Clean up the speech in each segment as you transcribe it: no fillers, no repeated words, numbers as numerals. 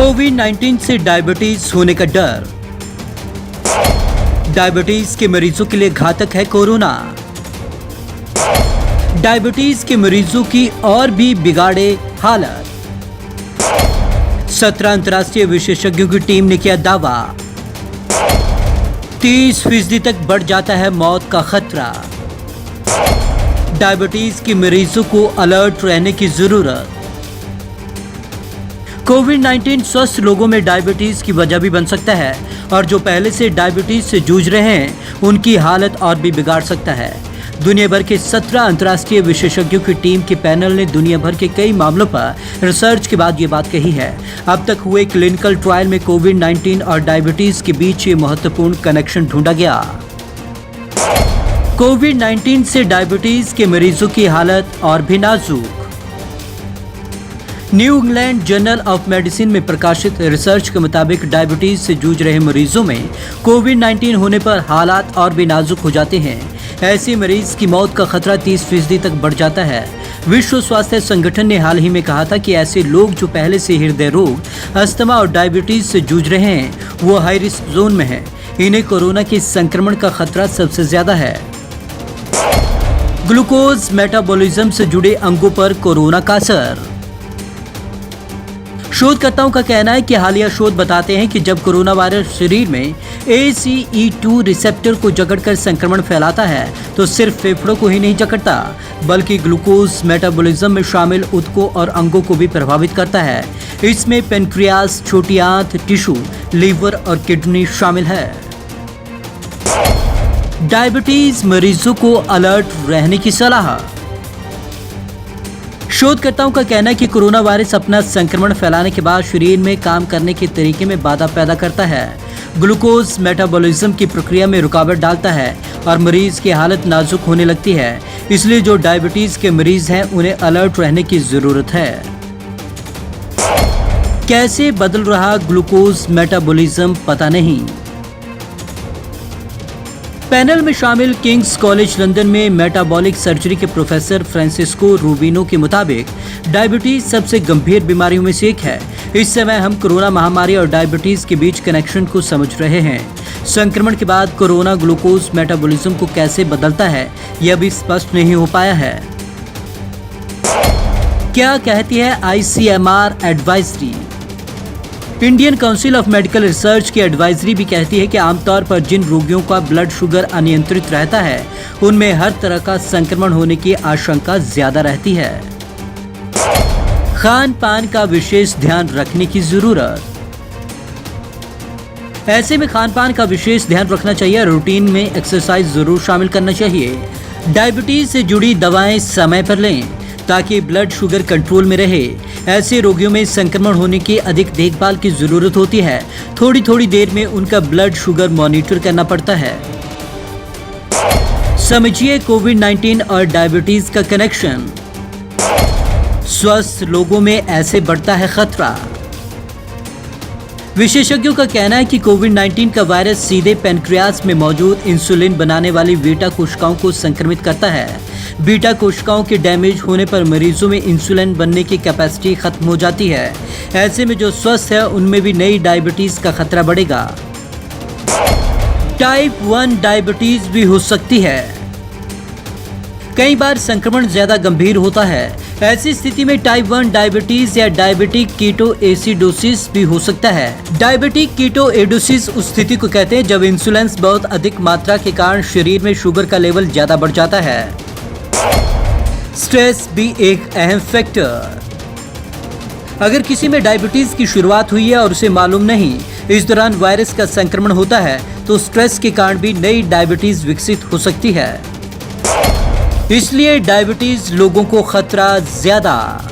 कोविड-19 से डायबिटीज होने का डर। डायबिटीज के मरीजों के लिए घातक है कोरोना। डायबिटीज के मरीजों की और भी बिगाड़े हालत। 17 अंतर्राष्ट्रीय विशेषज्ञों की टीम ने किया दावा, 30% तक बढ़ जाता है मौत का खतरा। डायबिटीज के मरीजों को अलर्ट रहने की जरूरत। कोविड-19 स्वस्थ लोगों में डायबिटीज की वजह भी बन सकता है और जो पहले से डायबिटीज से जूझ रहे हैं उनकी हालत और भी बिगाड़ सकता है। दुनिया भर के 17 अंतर्राष्ट्रीय विशेषज्ञों की टीम के पैनल ने दुनिया भर के कई मामलों पर रिसर्च के बाद ये बात कही है। अब तक हुए क्लिनिकल ट्रायल में कोविड-19 और डायबिटीज के बीच ये महत्वपूर्ण कनेक्शन ढूंढा गया। कोविड-19 से डायबिटीज के मरीजों की हालत और भी नाजुक। New England journal of medicine में प्रकाशित रिसर्च के मुताबिक डायबिटीज से जूझ रहे मरीजों में कोविड-19 होने पर हालात और भी नाजुक हो जाते हैं। ऐसे मरीज की मौत का खतरा 30% तक बढ़ जाता है। विश्व स्वास्थ्य संगठन ने हाल ही में कहा था कि ऐसे लोग जो पहले से हृदय रोग, अस्थमा और डायबिटीज से जूझ रहे हैं वो हाई रिस्क जोन में हैं। इन्हें कोरोना के संक्रमण का खतरा सबसे ज्यादा है। ग्लूकोज मेटाबॉलिज्म से जुड़े अंगों पर कोरोना का असर। शोधकर्ताओं का कहना है कि हालिया शोध बताते हैं कि जब कोरोना वायरस शरीर में ACE2 रिसेप्टर को जकड़कर संक्रमण फैलाता है तो सिर्फ फेफड़ों को ही नहीं जकड़ता बल्कि ग्लूकोज मेटाबॉलिज्म में शामिल ऊतकों और अंगों को भी प्रभावित करता है। इसमें पेनक्रियास, छोटी आंत, टिश्यू, लीवर और किडनी शामिल है। डायबिटीज मरीजों को अलर्ट रहने की सलाह। शोधकर्ताओं का कहना है कि कोरोना वायरस अपना संक्रमण फैलाने के बाद शरीर में काम करने के तरीके में बाधा पैदा करता है। ग्लूकोज मेटाबॉलिज्म की प्रक्रिया में रुकावट डालता है और मरीज की हालत नाजुक होने लगती है। इसलिए जो डायबिटीज के मरीज हैं उन्हें अलर्ट रहने की जरूरत है। कैसे बदल रहा ग्लूकोज मेटाबॉलिज्म पता नहीं। पैनल में शामिल किंग्स कॉलेज लंदन में मेटाबॉलिक सर्जरी के प्रोफेसर फ्रांसिस्को रूबिनो के मुताबिक डायबिटीज सबसे गंभीर बीमारियों में से एक है। इस समय हम कोरोना महामारी और डायबिटीज के बीच कनेक्शन को समझ रहे हैं। संक्रमण के बाद कोरोना ग्लूकोज मेटाबॉलिज्म को कैसे बदलता है यह अभी स्पष्ट नहीं हो पाया है। क्या कहती है ICMR advisory. Indian council of medical research की एडवाइजरी भी कहती है कि आमतौर पर जिन रोगियों का ब्लड शुगर अनियंत्रित रहता है उनमें हर तरह का संक्रमण होने की आशंका ज्यादा रहती है। खान पान का विशेष ध्यान रखने की जरूरत। ऐसे में खान पान का विशेष ध्यान रखना चाहिए। रूटीन में एक्सरसाइज जरूर शामिल करना चाहिए। डायबिटीज से जुड़ी दवाएं समय पर लें ताकि ब्लड शुगर कंट्रोल में रहे। ऐसे रोगियों में संक्रमण होने की अधिक देखभाल की जरूरत होती है। थोड़ी थोड़ी देर में उनका ब्लड शुगर मॉनिटर करना पड़ता है। समझिए कोविड-19 और डायबिटीज का कनेक्शन। स्वस्थ लोगों में ऐसे बढ़ता है खतरा। विशेषज्ञों का कहना है कि कोविड-19 का वायरस सीधे पेनक्रियास में मौजूद इंसुलिन बनाने वाली बीटा कोशिकाओं को संक्रमित करता है। बीटा कोशिकाओं के डैमेज होने पर मरीजों में इंसुलिन बनने की कैपेसिटी खत्म हो जाती है। ऐसे में जो स्वस्थ है उनमें भी नई डायबिटीज का खतरा बढ़ेगा। टाइप 1 डायबिटीज भी हो सकती है। कई बार संक्रमण ज्यादा गंभीर होता है। ऐसी स्थिति में टाइप 1 डायबिटीज या डायबिटिक कीटोएसिडोसिस भी हो सकता है। डायबिटिक कीटोएसिडोसिस उस स्थिति को कहते हैं जब इंसुलिन बहुत अधिक मात्रा के कारण शरीर में शुगर का लेवल ज्यादा बढ़ जाता है। स्ट्रेस भी एक अहम फैक्टर। अगर किसी में डायबिटीज की शुरुआत हुई है और उसे मालूम नहीं, इस दौरान वायरस का संक्रमण होता है तो स्ट्रेस के कारण भी नई डायबिटीज विकसित हो सकती है। इसलिए डायबिटीज लोगों को खतरा ज्यादा।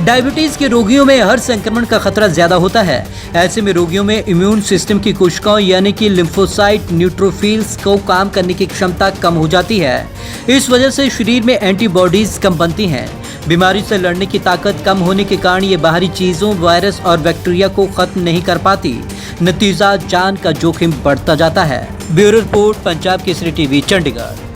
डायबिटीज के रोगियों में हर संक्रमण का खतरा ज्यादा होता है। ऐसे में रोगियों में इम्यून सिस्टम की कोशिकाओं यानी कि लिम्फोसाइट न्यूट्रोफिल्स को काम करने की क्षमता कम हो जाती है। इस वजह से शरीर में एंटीबॉडीज कम बनती हैं। बीमारी से लड़ने की ताकत कम होने के कारण ये बाहरी चीजों, वायरस और बैक्टीरिया को खत्म नहीं कर पाती। नतीजा जान का जोखिम बढ़ता जाता है। Bureau report, Punjab Kesari TV, Chandigarh.